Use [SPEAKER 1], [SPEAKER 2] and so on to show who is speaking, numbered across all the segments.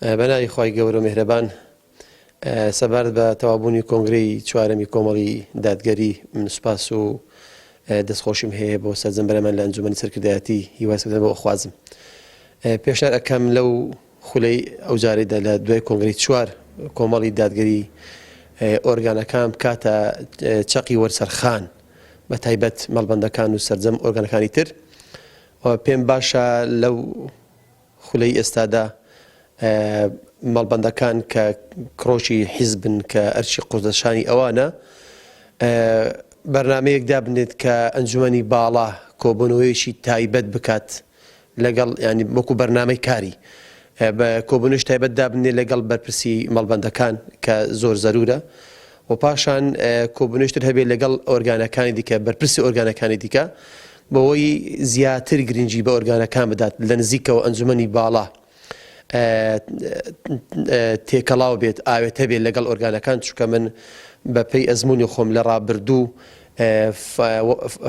[SPEAKER 1] بەناوی خی گەورە و میهرەبان سەبارەت بە تەوابوونی کۆنگرەی چوارەمی کۆمەڵی دادگەری من سوپاس و دەستخۆشیم هەیە بۆ سەرجەمبەرەمان لە ئەنجومەنی سەرکردایەتی هیواسکردن بۆ ئەخوازم. پێشنیار ئەەکەم لەو خولەی ئەو جارێدا لە دوای کۆنگرەی چوار کۆمەڵی دادگەری ئۆرگانەکان کاتە چەقی وەرسەرخان بە تایبەت مەڵبەندەکان و سەرجەم ئۆرگانەکانی تر پێم باشە لەو خولەی ئێستادا مەڵبەندەکان کە کڕۆکی حیزبن کە ئەرچی قوزەشانی ئەوانە بەرنامەیەک دابنێت کە ئەنجومەنی باڵا کۆبوونەوەیەکی تایبەت بکات لەگەڵ ینی وەکو بەرنامەی کاری بە کۆبوونش تایبەت دابنێت لەگەڵ بەرپرسی مەڵبەندەکان کە زۆر زەرورە و پاشان کۆبوونشتر هەبێت لەگەڵ ئۆرگانەکانی دیکە بەرپرسی ئۆرگانەکانی دیکە بەوەی زیاتر گرنگی بە ئۆرگانەکان بدات لە نزیکەوە ئەنجومەنی باڵا تێکەڵاو بێت ئاوێتە بێت لەگەڵ ئۆرگانەکان چونکە من بەپێی ئەزمموی خۆم لە ڕابردوو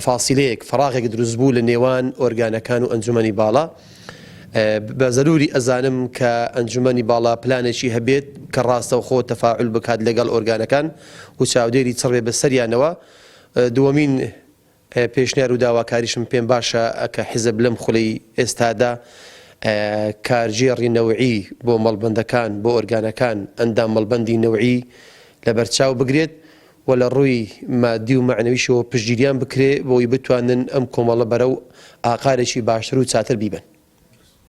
[SPEAKER 1] فاسیلەیەک فراغێک دروست بوو لە نێوان ئۆرگانەکان و ئەنجومەنی باڵا بە زەروری ئەزانم کە ئەنجومەنی باڵا پلانێکی هەبێت کە ڕاستەوخۆ تەفاعل بکات لەگەڵ ئۆرگانەکان و چاودێری چڕێ بە سەریانەوە. دووەمین پێشنیار و داواکاریشم پێم باشە کە حیزب لەم خولەی ئێستادا کارژێڕی نەوعی بۆ مەڵبەندەکان بۆ ئۆرگانەکان ئەندام مەڵبەندی نەوعی لە بەرچاو بگرێت و لە ڕووی مادی و معنەویشەوە پشتگیریان بکرێت بۆی بتوانن ئەم کۆمەڵە بەرەو ئاقارێکی باشتر و چاتر بیبن.